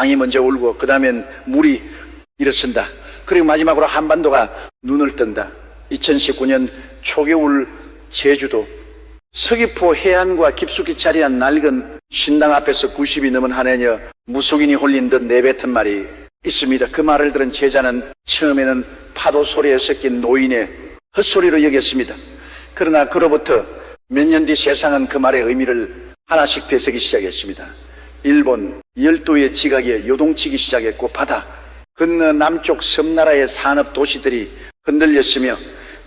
땅이 먼저 울고 그 다음엔 물이 일어선다. 그리고 마지막으로 한반도가 눈을 뜬다. 2019년 초겨울 제주도 서귀포 해안과 깊숙이 자리한 낡은 신당 앞에서 90이 넘은 한 해녀 무속인이 홀린 듯 내뱉은 말이 있습니다. 그 말을 들은 제자는 처음에는 파도 소리에 섞인 노인의 헛소리로 여겼습니다. 그러나 그로부터 몇 년 뒤 세상은 그 말의 의미를 하나씩 되새기 시작했습니다. 일본 12의 지각에 요동치기 시작했고 바다 건너 남쪽 섬나라의 산업 도시들이 흔들렸으며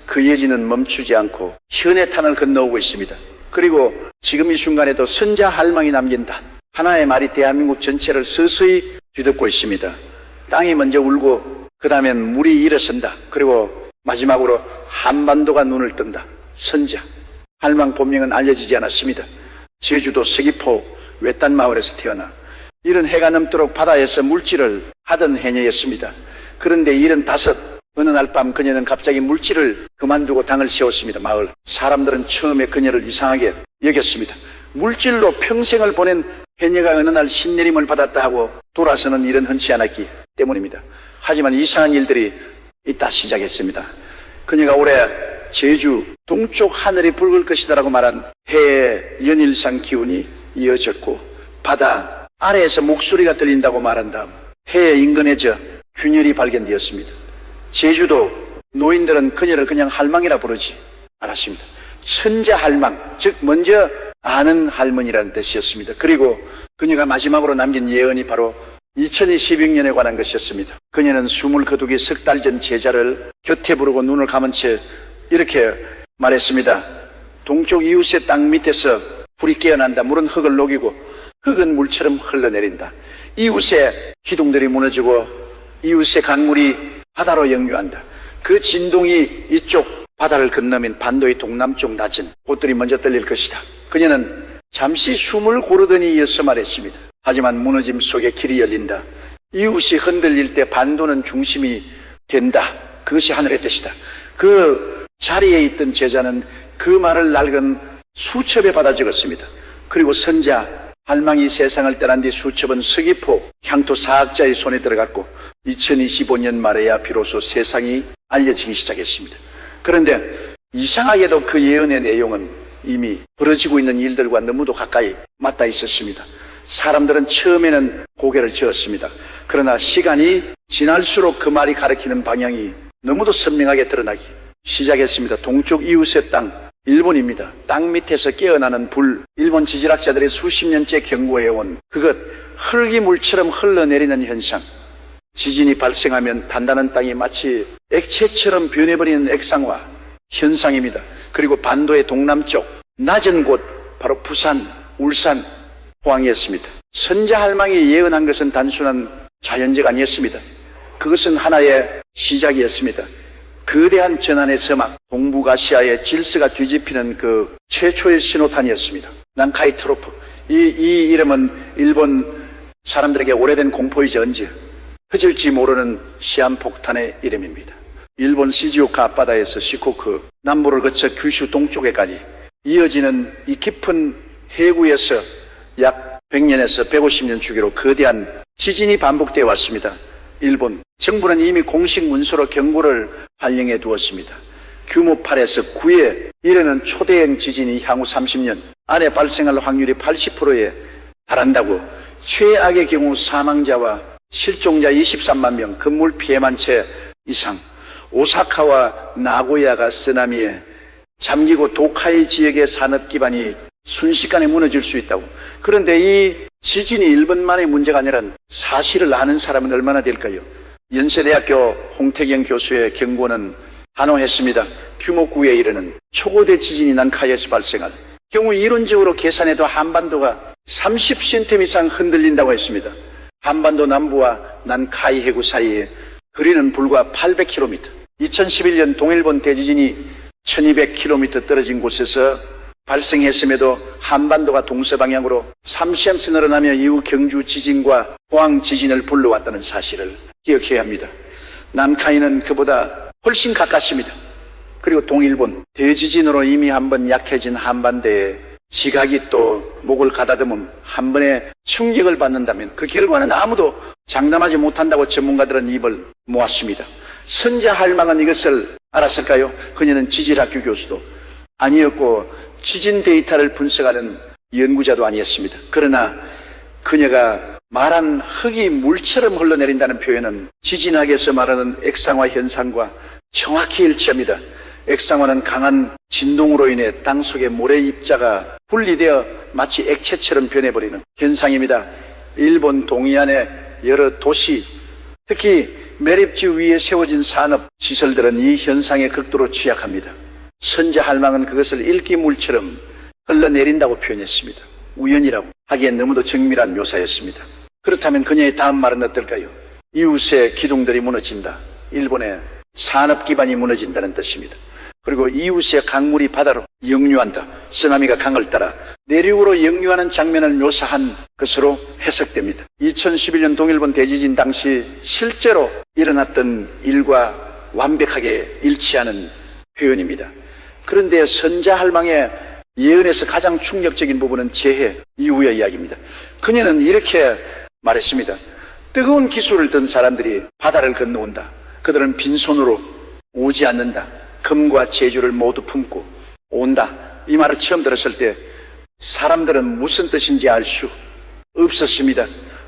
그 예지는 멈추지 않고 현해탄을 건너오고 있습니다. 그리고 지금 이 순간에도 선자 할망이 남긴 단 하나의 말이 대한민국 전체를 서서히 뒤덮고 있습니다. 땅이 먼저 울고 그 다음엔 물이 일어선다. 그리고 마지막으로 한반도가 눈을 뜬다. 선자 할망 본명은 알려지지 않았습니다. 제주도 서귀포 외딴 마을에서 태어나 이른 해가 넘도록 바다에서 물질을 하던 해녀였습니다. 그런데 75 어느 날 밤 그녀는 갑자기 물질을 그만두고 당을 세웠습니다. 마을 사람들은 처음에 그녀를 이상하게 여겼습니다. 물질로 평생을 보낸 해녀가 어느 날 신내림을 받았다 하고 돌아서는 일은 흔치 않았기 때문입니다. 하지만 이상한 일들이 있다 시작했습니다. 그녀가 올해 제주 동쪽 하늘이 붉을 것이다라고 말한 해의 연일상 기운이 이어졌고 바다 아래에서 목소리가 들린다고 말한 다음 해에 인근해져 균열이 발견되었습니다. 제주도 노인들은 그녀를 그냥 할망이라 부르지 않았습니다. 선자 할망, 즉 먼저 아는 할머니라는 뜻이었습니다. 그리고 그녀가 마지막으로 남긴 예언이 바로 2022년에 관한 것이었습니다. 그녀는 숨을 거두기 석 달 전 제자를 곁에 부르고 눈을 감은 채 이렇게 말했습니다. 동쪽 이웃의 땅 밑에서 불이 깨어난다. 물은 흙을 녹이고 흙은 물처럼 흘러내린다. 이웃의 기둥들이 무너지고 이웃의 강물이 바다로 역류한다. 그 진동이 이쪽 바다를 건너면 반도의 동남쪽 낮은 곳들이 먼저 떨릴 것이다. 그녀는 잠시 숨을 고르더니 이어서 말했습니다. 하지만 무너짐 속에 길이 열린다. 이웃이 흔들릴 때 반도는 중심이 된다. 그것이 하늘의 뜻이다. 그 자리에 있던 제자는 그 말을 낡은 수첩에 받아 적었습니다. 그리고 선자 할망이 세상을 떠난 뒤 수첩은 서귀포 향토 사학자의 손에 들어갔고 2025년 말에야 비로소 세상이 알려지기 시작했습니다. 그런데 이상하게도 그 예언의 내용은 이미 벌어지고 있는 일들과 너무도 가까이 맞닿아 있었습니다. 사람들은 처음에는 고개를 저었습니다. 그러나 시간이 지날수록 그 말이 가리키는 방향이 너무도 선명하게 드러나기 시작했습니다. 동쪽 이웃의 땅, 일본입니다. 땅 밑에서 깨어나는 불, 일본 지질학자들이 수십 년째 경고해온 그것, 흙이 물처럼 흘러내리는 현상. 지진이 발생하면 단단한 땅이 마치 액체처럼 변해버리는 액상화 현상입니다. 그리고 반도의 동남쪽 낮은 곳, 바로 부산, 울산, 포항이었습니다. 선자 할망이 예언한 것은 단순한 자연재가 아니었습니다. 그것은 하나의 시작이었습니다. 거대한 전환의 서막, 동북아시아의 질서가 뒤집히는 그 최초의 신호탄이었습니다. 난카이트로프. 이 이름은 일본 사람들에게 오래된 공포이지 언제 흐질지 모르는 시한폭탄의 이름입니다. 일본 시즈오카 앞바다에서 시코쿠 남부를 거쳐 규슈 동쪽에까지 이어지는 이 깊은 해구에서 약 100년에서 150년 주기로 거대한 지진이 반복되어 왔습니다. 일본 정부는 이미 공식 문서로 경고를 발령해 두었습니다. 규모 8에서 9에 이르는 초대형 지진이 향후 30년 안에 발생할 확률이 80%에 달한다고, 최악의 경우 사망자와 실종자 23만 명, 건물 피해만 채 이상, 오사카와 나고야가 쓰나미에 잠기고 도카이 지역의 산업 기반이 순식간에 무너질 수 있다고. 그런데 이 지진이 일본만의 문제가 아니라 사실을 아는 사람은 얼마나 될까요? 연세대학교 홍태경 교수의 경고는 단호했습니다. 규모 9에 이르는 초고대 지진이 난카이에서 발생할 경우 이론적으로 계산해도 한반도가 30cm 이상 흔들린다고 했습니다. 한반도 남부와 난카이 해구 사이에 거리는 불과 800km. 2011년 동일본 대지진이 1200km 떨어진 곳에서 발생했음에도 한반도가 동서방향으로 3cm 늘어나며 이후 경주 지진과 포항 지진을 불러왔다는 사실을 기억해야 합니다. 난카이는 그보다 훨씬 가깝습니다. 그리고 동일본 대지진으로 이미 한번 약해진 한반도에 지각이 또 목을 가다듬음 한 번에 충격을 받는다면 그 결과는 아무도 장담하지 못한다고 전문가들은 입을 모았습니다. 선자 할망은 이것을 알았을까요? 그녀는 지질학교 교수도 아니었고 지진 데이터를 분석하는 연구자도 아니었습니다. 그러나 그녀가 말한 흙이 물처럼 흘러내린다는 표현은 지진학에서 말하는 액상화 현상과 정확히 일치합니다. 액상화는 강한 진동으로 인해 땅속의 모래 입자가 분리되어 마치 액체처럼 변해버리는 현상입니다. 일본 동해안의 여러 도시, 특히 매립지 위에 세워진 산업 시설들은 이 현상에 극도로 취약합니다. 선자 할망은 그것을 일기물처럼 흘러내린다고 표현했습니다. 우연이라고 하기엔 너무도 정밀한 묘사였습니다. 그렇다면 그녀의 다음 말은 어떨까요? 이웃의 기둥들이 무너진다. 일본의 산업 기반이 무너진다는 뜻입니다. 그리고 이웃의 강물이 바다로 역류한다. 쓰나미가 강을 따라 내륙으로 역류하는 장면을 묘사한 것으로 해석됩니다. 2011년 동일본 대지진 당시 실제로 일어났던 일과 완벽하게 일치하는 표현입니다. 그런데 선자 할망의 예언에서 가장 충격적인 부분은 재해 이후의 이야기입니다. 그녀는 이렇게 말했습니다. 뜨거운 기술을 든 사람들이 바다를 건너온다. 그들은 빈손으로 오지 않는다. 금과 제주를 모두 품고 온다. 이 말을 처음 들었을 때 사람들은 무슨 뜻인지 알 수 없었습니다.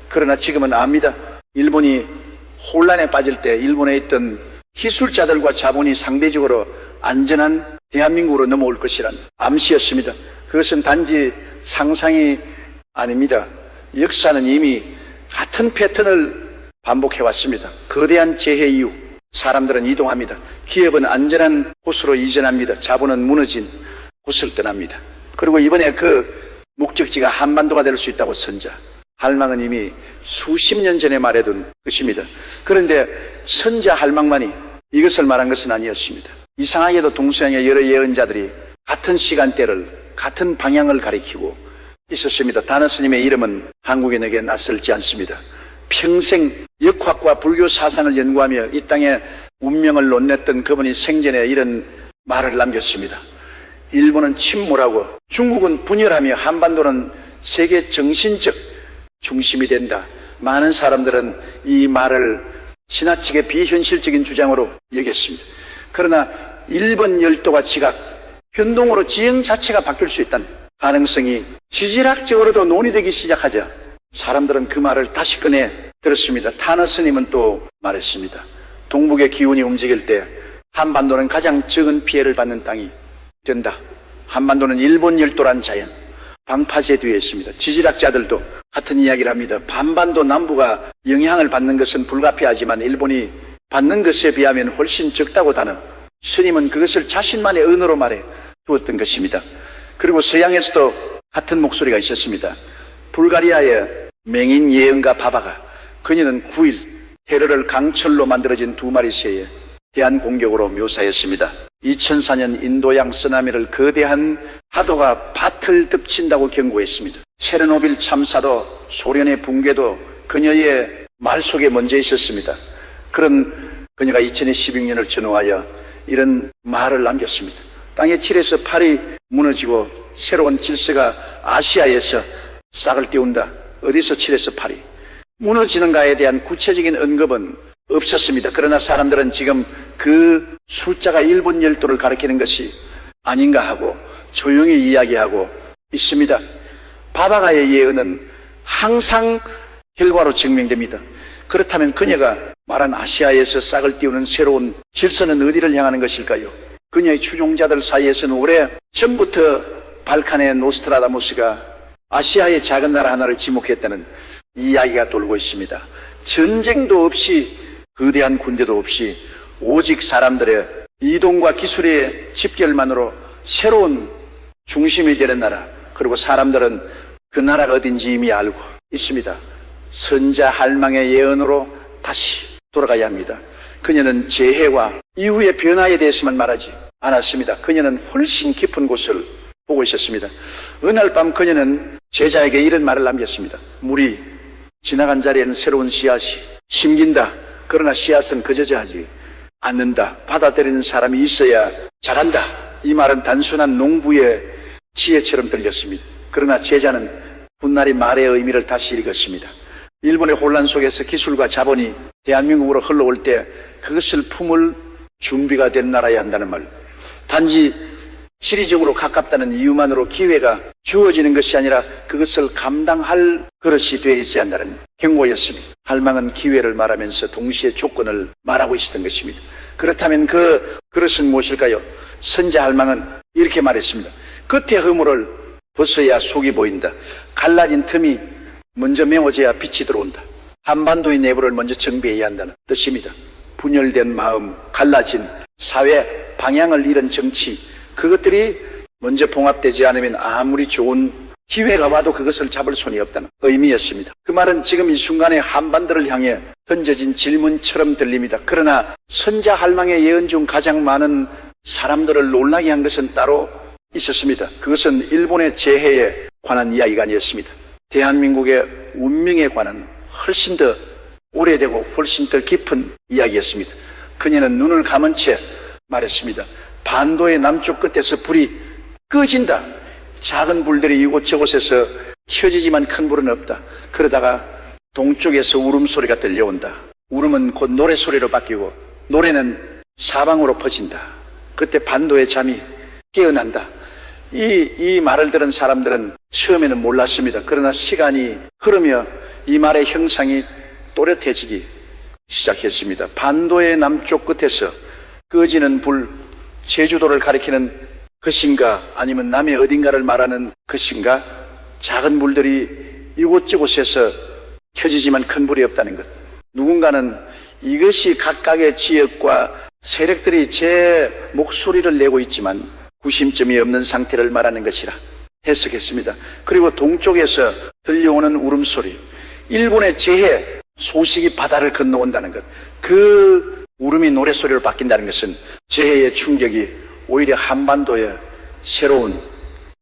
그러나 지금은 압니다. 일본이 혼란에 빠질 때 일본에 있던 기술자들과 자본이 상대적으로 안전한 대한민국으로 넘어올 것이란 암시였습니다. 그것은 단지 상상이 아닙니다. 역사는 이미 같은 패턴을 반복해왔습니다. 거대한 재해 이후 사람들은 이동합니다. 기업은 안전한 곳으로 이전합니다. 자본은 무너진 곳을 떠납니다. 그리고 이번에 그 목적지가 한반도가 될 수 있다고 선자 할망은 이미 수십 년 전에 말해둔 것입니다. 그런데 선자 할망만이 이것을 말한 것은 아니었습니다. 이상하게도 동서양의 여러 예언자들이 같은 시간대를 같은 방향을 가리키고 있었습니다. 다나 스님의 이름은 한국인에게 낯설지 않습니다. 평생 역학과 불교 사상을 연구하며 이 땅의 운명을 논했던 그분이 생전에 이런 말을 남겼습니다. 일본은 침몰하고 중국은 분열하며 한반도는 세계 정신적 중심이 된다. 많은 사람들은 이 말을 지나치게 비현실적인 주장으로 여겼습니다. 그러나 일본 열도가 지각, 변동으로 지형 자체가 바뀔 수 있다는 가능성이 지질학적으로도 논의되기 시작하자 사람들은 그 말을 다시 꺼내 들었습니다. 타너 스님은 또 말했습니다. 동북의 기운이 움직일 때 한반도는 가장 적은 피해를 받는 땅이 된다. 한반도는 일본 열도란 자연, 방파제 뒤에 있습니다. 지질학자들도 같은 이야기를 합니다. 반반도 남부가 영향을 받는 것은 불가피하지만 일본이 받는 것에 비하면 훨씬 적다고 단어. 스님은 그것을 자신만의 언어로 말해 두었던 것입니다. 그리고 서양에서도 같은 목소리가 있었습니다. 불가리아의 맹인 예언가 바바가 그녀는 9일 테러를 강철로 만들어진 두 마리 새의 대한 공격으로 묘사했습니다. 2004년 인도양 쓰나미를 거대한 파도가 밭을 덮친다고 경고했습니다. 체르노빌 참사도 소련의 붕괴도 그녀의 말 속에 먼저 있었습니다. 그런 그녀가 2016년을 전후하여 이런 말을 남겼습니다. 땅의 질에서 팔이 무너지고 새로운 질서가 아시아에서 싹을 띄운다. 어디서 칠에서 팔이 무너지는가에 대한 구체적인 언급은 없었습니다. 그러나 사람들은 지금 그 숫자가 일본 열도를 가리키는 것이 아닌가 하고 조용히 이야기하고 있습니다. 바바가의 예언은 항상 결과로 증명됩니다. 그렇다면 그녀가 말한 아시아에서 싹을 띄우는 새로운 질서는 어디를 향하는 것일까요? 그녀의 추종자들 사이에서는 오래 전부터 발칸의 노스트라다무스가 아시아의 작은 나라 하나를 지목했다는 이야기가 돌고 있습니다. 전쟁도 없이 거대한 군대도 없이 오직 사람들의 이동과 기술의 집결만으로 새로운 중심이 되는 나라, 그리고 사람들은 그 나라가 어딘지 이미 알고 있습니다. 선자 할망의 예언으로 다시 돌아가야 합니다. 그녀는 재해와 이후의 변화에 대해서만 말하지 않았습니다. 그녀는 훨씬 깊은 곳을 보고 있었습니다. 어느 날 밤 그녀는 제자에게 이런 말을 남겼습니다. 물이 지나간 자리에는 새로운 씨앗이 심긴다. 그러나 씨앗은 거저하지 않는다. 받아들이는 사람이 있어야 자란다. 이 말은 단순한 농부의 지혜처럼 들렸습니다. 그러나 제자는 훗날이 말의 의미를 다시 읽었습니다. 일본의 혼란 속에서 기술과 자본이 대한민국으로 흘러올 때 그것을 품을 준비가 된 나라야 한다는 말. 단지 지리적으로 가깝다는 이유만으로 기회가 주어지는 것이 아니라 그것을 감당할 그릇이 되어 있어야 한다는 경고였습니다. 할망은 기회를 말하면서 동시에 조건을 말하고 있었던 것입니다. 그렇다면 그 그릇은 무엇일까요? 선자 할망은 이렇게 말했습니다. 겉의 허물을 벗어야 속이 보인다. 갈라진 틈이 먼저 메워져야 빛이 들어온다. 한반도의 내부를 먼저 정비해야 한다는 뜻입니다. 분열된 마음, 갈라진 사회, 방향을 잃은 정치, 그것들이 먼저 봉합되지 않으면 아무리 좋은 기회가 와도 그것을 잡을 손이 없다는 의미였습니다. 그 말은 지금 이 순간에 한반도를 향해 던져진 질문처럼 들립니다. 그러나 선자 할망의 예언 중 가장 많은 사람들을 놀라게 한 것은 따로 있었습니다. 그것은 일본의 재해에 관한 이야기가 아니었습니다. 대한민국의 운명에 관한 훨씬 더 오래되고 훨씬 더 깊은 이야기였습니다. 그녀는 눈을 감은 채 말했습니다. 반도의 남쪽 끝에서 불이 꺼진다. 작은 불들이 이곳저곳에서 켜지지만 큰 불은 없다. 그러다가 동쪽에서 울음소리가 들려온다. 울음은 곧 노래소리로 바뀌고 노래는 사방으로 퍼진다. 그때 반도의 잠이 깨어난다. 이 말을 들은 사람들은 처음에는 몰랐습니다. 그러나 시간이 흐르며 이 말의 형상이 또렷해지기 시작했습니다. 반도의 남쪽 끝에서 꺼지는 불, 제주도를 가리키는 것인가 아니면 남의 어딘가를 말하는 것인가? 작은 불들이 이곳저곳에서 켜지지만 큰 불이 없다는 것. 누군가는 이것이 각각의 지역과 세력들이 제 목소리를 내고 있지만 구심점이 없는 상태를 말하는 것이라 해석했습니다. 그리고 동쪽에서 들려오는 울음소리, 일본의 재해 소식이 바다를 건너온다는 것, 그 울음이 노래소리로 바뀐다는 것은 재해의 충격이 오히려 한반도에 새로운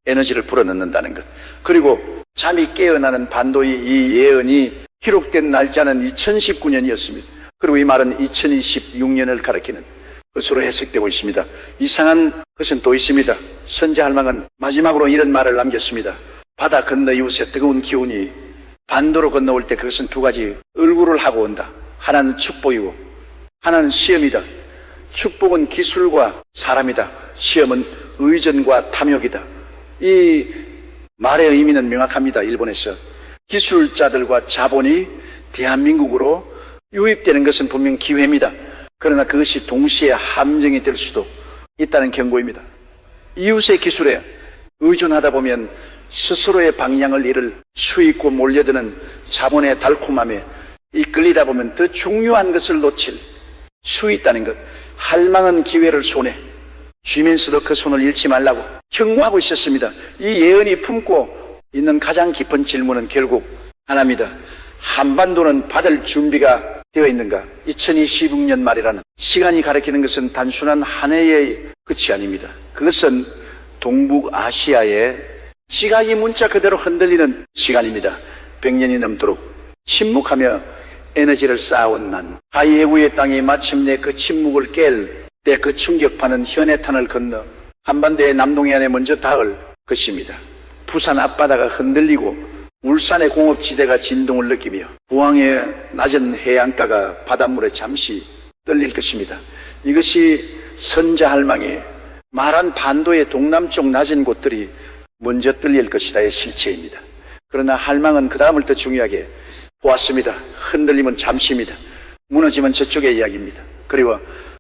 에너지를 불어넣는다는 것. 그리고 잠이 깨어나는 반도의 이 예언이 기록된 날짜는 2019년이었습니다. 그리고 이 말은 2026년을 가리키는 것으로 해석되고 있습니다. 이상한 것은 또 있습니다. 선자 할망은 마지막으로 이런 말을 남겼습니다. 바다 건너 이웃의 뜨거운 기운이 반도로 건너올 때 그것은 두 가지 얼굴을 하고 온다. 하나는 축복이고 하나는 시험이다. 축복은 기술과 사람이다. 시험은 의전과 탐욕이다. 이 말의 의미는 명확합니다. 일본에서 기술자들과 자본이 대한민국으로 유입되는 것은 분명 기회입니다. 그러나 그것이 동시에 함정이 될 수도 있다는 경고입니다. 이웃의 기술에 의존하다 보면 스스로의 방향을 잃을 수 있고 몰려드는 자본의 달콤함에 이끌리다 보면 더 중요한 것을 놓칠 수 있다는 것. 할망은 기회를 손에 쥐면서도 그 손을 잃지 말라고 경고하고 있었습니다. 이 예언이 품고 있는 가장 깊은 질문은 결국 하나입니다. 한반도는 받을 준비가 되어 있는가? 2026년 말이라는 시간이 가리키는 것은 단순한 한 해의 끝이 아닙니다. 그것은 동북아시아의 지각이 문자 그대로 흔들리는 시간입니다. 100년이 넘도록 침묵하며 에너지를 쌓아온 난 하이해구의 땅이 마침내 그 침묵을 깰 때 그 충격파는 현해탄을 건너 한반도의 남동해안에 먼저 닿을 것입니다. 부산 앞바다가 흔들리고 울산의 공업지대가 진동을 느끼며 부항의 낮은 해안가가 바닷물에 잠시 떨릴 것입니다. 이것이 선자 할망이 말한 반도의 동남쪽 낮은 곳들이 먼저 떨릴 것이다의 실체입니다. 그러나 할망은 그 다음을 더 중요하게 보았습니다. 흔들림은 잠시입니다. 무너지면 저쪽의 이야기입니다. 그리고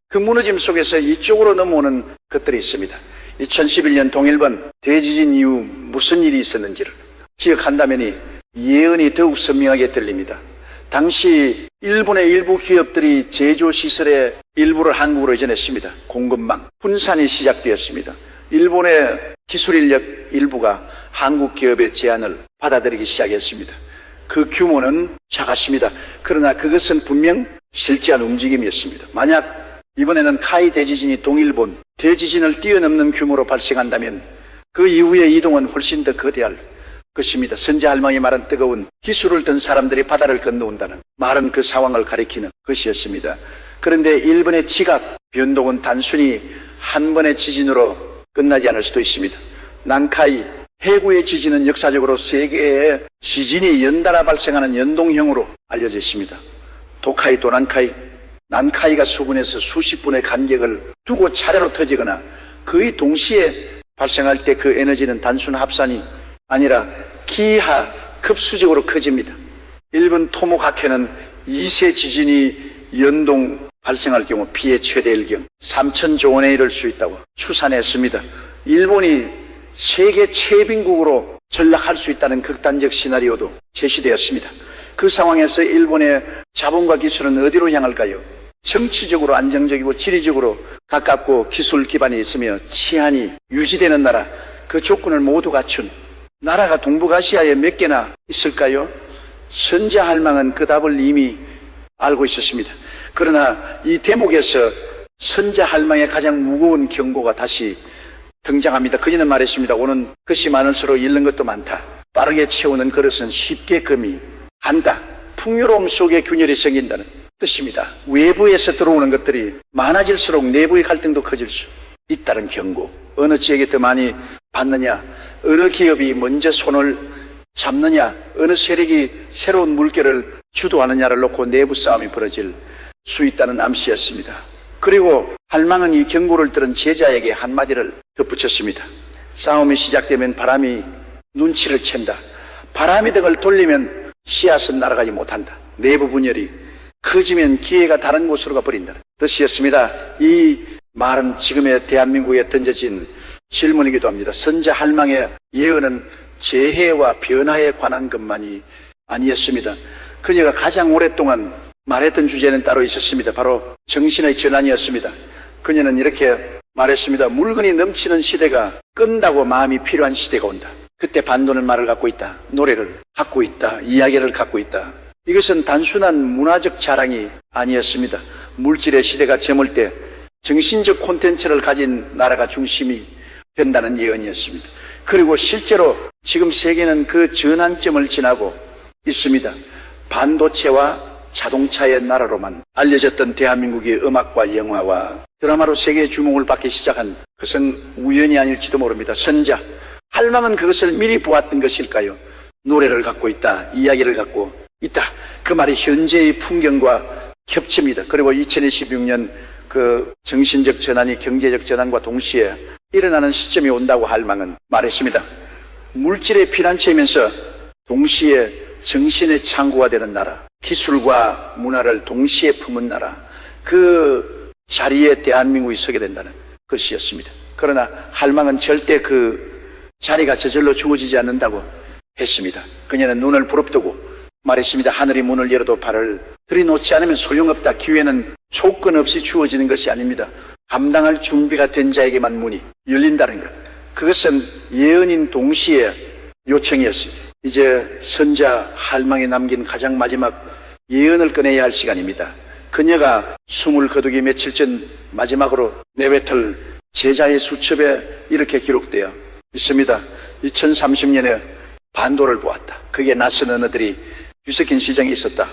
그 무너짐 속에서 이쪽으로 넘어오는 것들이 있습니다. 2011년 동일본 대지진 이후 무슨 일이 있었는지를 기억한다면 예언이 더욱 선명하게 들립니다. 당시 일본의 일부 기업들이 제조시설의 일부를 한국으로 이전했습니다. 공급망 분산이 시작되었습니다. 일본의 기술인력 일부가 한국 기업의 제안을 받아들이기 시작했습니다. 그 규모는 작았습니다. 그러나 그것은 분명 실제한 움직임이었습니다. 만약 이번에는 카이 대지진이 동일본 대지진을 뛰어넘는 규모로 발생한다면 그 이후의 이동은 훨씬 더 거대할 것입니다. 선자 할망이 말한 뜨거운 기술을 든 사람들이 바다를 건너온다는 말은 그 상황을 가리키는 것이었습니다. 그런데 일본의 지각 변동은 단순히 한 번의 지진으로 끝나지 않을 수도 있습니다. 난카이 해구의 지진은 역사적으로 세계에 지진이 연달아 발생하는 연동형으로 알려져 있습니다. 도카이도 난카이가 수분에서 수십 분의 간격을 두고 차례로 터지거나 거의 동시에 발생할 때 그 에너지는 단순 합산이 아니라 기하 급수적으로 커집니다. 일본 토모가케는 2세 지진이 연동 발생할 경우 피해 최대일 경우 3,000조 원에 이를 수 있다고 추산했습니다. 일본이 세계 최빈국으로 전락할 수 있다는 극단적 시나리오도 제시되었습니다. 그 상황에서 일본의 자본과 기술은 어디로 향할까요? 정치적으로 안정적이고 지리적으로 가깝고 기술 기반이 있으며 치안이 유지되는 나라, 그 조건을 모두 갖춘 나라가 동북아시아에 몇 개나 있을까요? 선자할망은 그 답을 이미 알고 있었습니다. 그러나 이 대목에서 선자할망의 가장 무거운 경고가 다시 등장합니다. 그녀는 말했습니다. 오는 것이 많을수록 잃는 것도 많다. 빠르게 채우는 그릇은 쉽게 금이 한다. 풍요로움 속에 균열이 생긴다는 뜻입니다. 외부에서 들어오는 것들이 많아질수록 내부의 갈등도 커질 수 있다는 경고. 어느 지역에 더 많이 받느냐, 어느 기업이 먼저 손을 잡느냐, 어느 세력이 새로운 물결을 주도하느냐를 놓고 내부 싸움이 벌어질 수 있다는 암시였습니다. 그리고 할망은 이 경고를 들은 제자에게 한마디를 덧붙였습니다. 싸움이 시작되면 바람이 눈치를 챈다. 바람이 등을 돌리면 씨앗은 날아가지 못한다. 내부 분열이 커지면 기회가 다른 곳으로 가버린다는 뜻이었습니다. 이 말은 지금의 대한민국에 던져진 질문이기도 합니다. 선자 할망의 예언은 재해와 변화에 관한 것만이 아니었습니다. 그녀가 가장 오랫동안 말했던 주제는 따로 있었습니다. 바로 정신의 전환이었습니다. 그녀는 이렇게 말했습니다. 물건이 넘치는 시대가 끝나고 마음이 필요한 시대가 온다. 그때 반도는 말을 갖고 있다. 노래를 갖고 있다. 이야기를 갖고 있다. 이것은 단순한 문화적 자랑이 아니었습니다. 물질의 시대가 저물 때 정신적 콘텐츠를 가진 나라가 중심이 된다는 예언이었습니다. 그리고 실제로 지금 세계는 그 전환점을 지나고 있습니다. 반도체와 자동차의 나라로만 알려졌던 대한민국의 음악과 영화와 드라마로 세계의 주목을 받기 시작한 것은 우연이 아닐지도 모릅니다. 선자, 할망은 그것을 미리 보았던 것일까요? 노래를 갖고 있다, 이야기를 갖고 있다. 그 말이 현재의 풍경과 겹칩니다. 그리고 2026년 그 정신적 전환이 경제적 전환과 동시에 일어나는 시점이 온다고 할망은 말했습니다. 물질의 피난처이면서 동시에 정신의 창구가 되는 나라, 기술과 문화를 동시에 품은 나라, 그 자리에 대한민국이 서게 된다는 것이었습니다. 그러나 할망은 절대 그 자리가 저절로 주어지지 않는다고 했습니다. 그녀는 눈을 부릅뜨고 말했습니다. 하늘이 문을 열어도 발을 들이놓지 않으면 소용없다. 기회는 조건 없이 주어지는 것이 아닙니다. 감당할 준비가 된 자에게만 문이 열린다는 것. 그것은 예언인 동시에 요청이었습니다. 이제 선자 할망이 남긴 가장 마지막 예언을 꺼내야 할 시간입니다. 그녀가 숨을 거두기 며칠 전 마지막으로 내뱉을 제자의 수첩에 이렇게 기록되어 있습니다. 2030년에 반도를 보았다. 그게 낯선 언어들이 뒤섞인 시장이 있었다.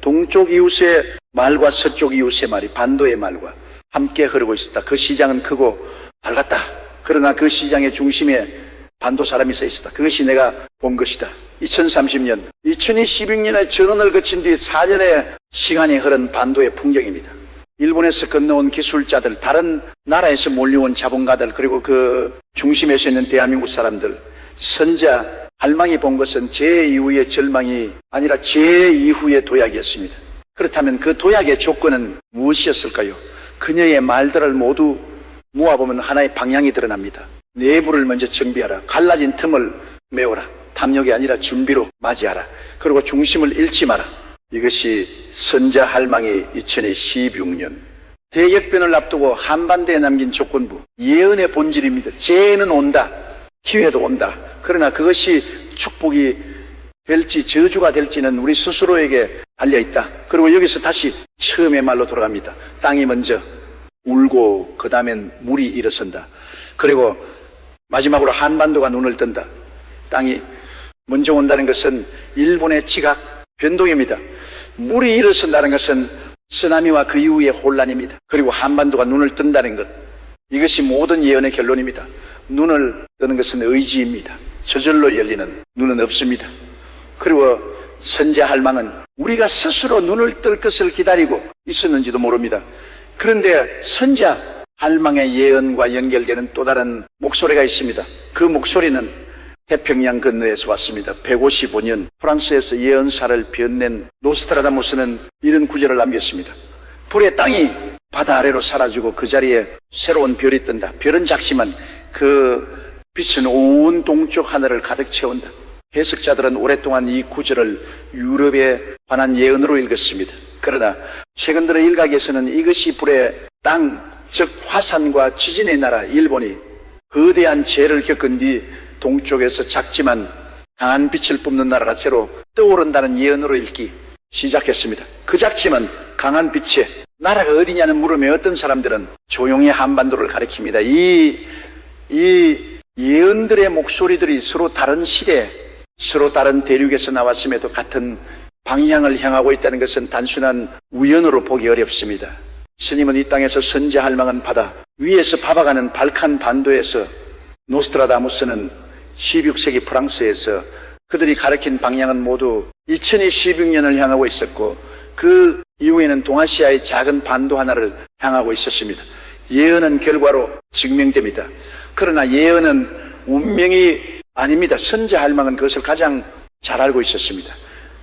동쪽 이웃의 말과 서쪽 이웃의 말이 반도의 말과 함께 흐르고 있었다. 그 시장은 크고 밝았다. 그러나 그 시장의 중심에 반도 사람이 서 있었다. 그것이 내가 본 것이다. 2030년, 2026년의 전원을 거친 뒤 4년의 시간이 흐른 반도의 풍경입니다. 일본에서 건너온 기술자들, 다른 나라에서 몰려온 자본가들, 그리고 그 중심에 서 있는 대한민국 사람들, 선자 할망이 본 것은 제 이후의 절망이 아니라 제 이후의 도약이었습니다. 그렇다면 그 도약의 조건은 무엇이었을까요? 그녀의 말들을 모두 모아보면 하나의 방향이 드러납니다. 내부를 먼저 정비하라. 갈라진 틈을 메워라. 탐욕이 아니라 준비로 맞이하라. 그리고 중심을 잃지 마라. 이것이 선자 할망의 2016년 대격변을 앞두고 한반도에 남긴 조건부, 예언의 본질입니다. 재해는 온다. 기회도 온다. 그러나 그것이 축복이 될지 저주가 될지는 우리 스스로에게 달려있다. 그리고 여기서 다시 처음의 말로 돌아갑니다. 땅이 먼저 울고 그 다음엔 물이 일어선다. 그리고 마지막으로 한반도가 눈을 뜬다. 땅이 먼저 온다는 것은 일본의 지각 변동입니다. 물이 일어선다는 것은 쓰나미와 그 이후의 혼란입니다. 그리고 한반도가 눈을 뜬다는 것, 이것이 모든 예언의 결론입니다. 눈을 뜨는 것은 의지입니다. 저절로 열리는 눈은 없습니다. 그리고 선자 할망은 우리가 스스로 눈을 뜰 것을 기다리고 있었는지도 모릅니다. 그런데 선자 할망의 예언과 연결되는 또 다른 목소리가 있습니다. 그 목소리는 태평양 건너에서 왔습니다. 155년 프랑스에서 예언사를 벼낸 노스트라다무스는 이런 구절을 남겼습니다. 불의 땅이 바다 아래로 사라지고 그 자리에 새로운 별이 뜬다. 별은 작지만 그 빛은 온 동쪽 하늘을 가득 채운다. 해석자들은 오랫동안 이 구절을 유럽에 관한 예언으로 읽었습니다. 그러나 최근 들어 일각에서는 이것이 불의 땅, 즉 화산과 지진의 나라 일본이 거대한 재해를 겪은 뒤 동쪽에서 작지만 강한 빛을 뿜는 나라가 새로 떠오른다는 예언으로 읽기 시작했습니다. 그 작지만 강한 빛의 나라가 어디냐는 물음에 어떤 사람들은 조용히 한반도를 가리킵니다. 이 예언들의 목소리들이 서로 다른 시대, 서로 다른 대륙에서 나왔음에도 같은 방향을 향하고 있다는 것은 단순한 우연으로 보기 어렵습니다. 스님은 이 땅에서 선자 할망은 바다 위에서 바박하는 발칸 반도에서, 노스트라다무스는 16세기 프랑스에서 그들이 가리킨 방향은 모두 2026년을 향하고 있었고 그 이후에는 동아시아의 작은 반도 하나를 향하고 있었습니다. 예언은 결과로 증명됩니다. 그러나 예언은 운명이 아닙니다. 선자 할망은 그것을 가장 잘 알고 있었습니다.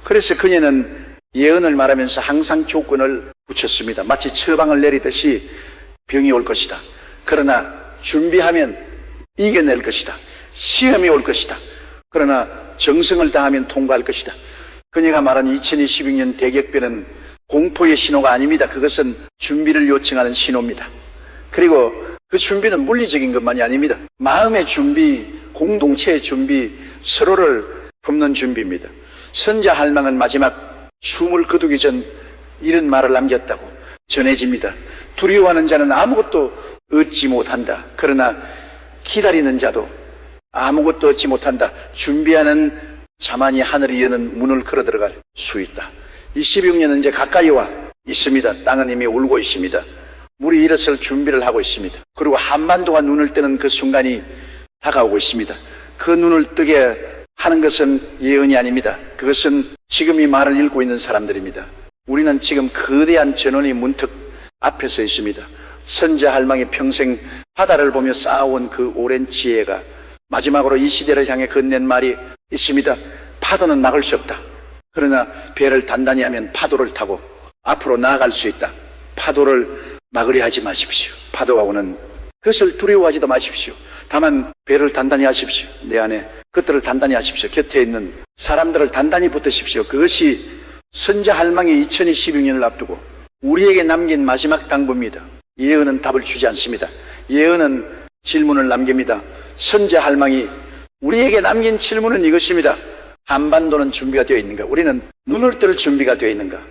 그래서 그녀는 예언을 말하면서 항상 조건을 붙였습니다. 마치 처방을 내리듯이 병이 올 것이다. 그러나 준비하면 이겨낼 것이다. 시험이 올 것이다. 그러나 정성을 다하면 통과할 것이다. 그녀가 말한 2026년 대격변은 공포의 신호가 아닙니다. 그것은 준비를 요청하는 신호입니다. 그리고 그 준비는 물리적인 것만이 아닙니다. 마음의 준비, 공동체의 준비, 서로를 품는 준비입니다. 선자 할망은 마지막 숨을 거두기 전 이런 말을 남겼다고 전해집니다. 두려워하는 자는 아무것도 얻지 못한다. 그러나 기다리는 자도 아무것도 얻지 못한다. 준비하는 자만이 하늘이 여는 문을 걸어 들어갈 수 있다. 26년은 이제 가까이 와 있습니다. 땅은 이미 울고 있습니다. 물이 일어설 준비를 하고 있습니다. 그리고 한반도가 눈을 뜨는 그 순간이 다가오고 있습니다. 그 눈을 뜨게 하는 것은 예언이 아닙니다. 그것은 지금 이 말을 읽고 있는 사람들입니다. 우리는 지금 거대한 전원이 문득 앞에 서 있습니다. 선자 할망이 평생 바다를 보며 쌓아온 그 오랜 지혜가 마지막으로 이 시대를 향해 건넨 말이 있습니다. 파도는 막을 수 없다. 그러나 배를 단단히 하면 파도를 타고 앞으로 나아갈 수 있다. 파도를 막으려 하지 마십시오. 파도가 오는 그것을 두려워하지도 마십시오. 다만 배를 단단히 하십시오. 내 안에 그것들을 단단히 하십시오. 곁에 있는 사람들을 단단히 붙드십시오. 그것이 선자 할망이 2026년을 앞두고 우리에게 남긴 마지막 당부입니다. 예언은 답을 주지 않습니다. 예언은 질문을 남깁니다. 선자 할망이 우리에게 남긴 질문은 이것입니다. 한반도는 준비가 되어 있는가? 우리는 눈을 뜰 준비가 되어 있는가?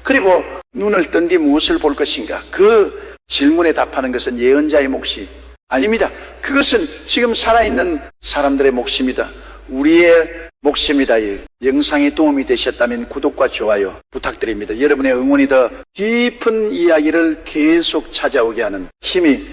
그리고 눈을 뜬 뒤 무엇을 볼 것인가? 그 질문에 답하는 것은 예언자의 몫이 아닙니다. 그것은 지금 살아있는 사람들의 몫입니다. 우리의 몫입니다. 영상이 도움이 되셨다면 구독과 좋아요 부탁드립니다. 여러분의 응원이 더 깊은 이야기를 계속 찾아오게 하는 힘이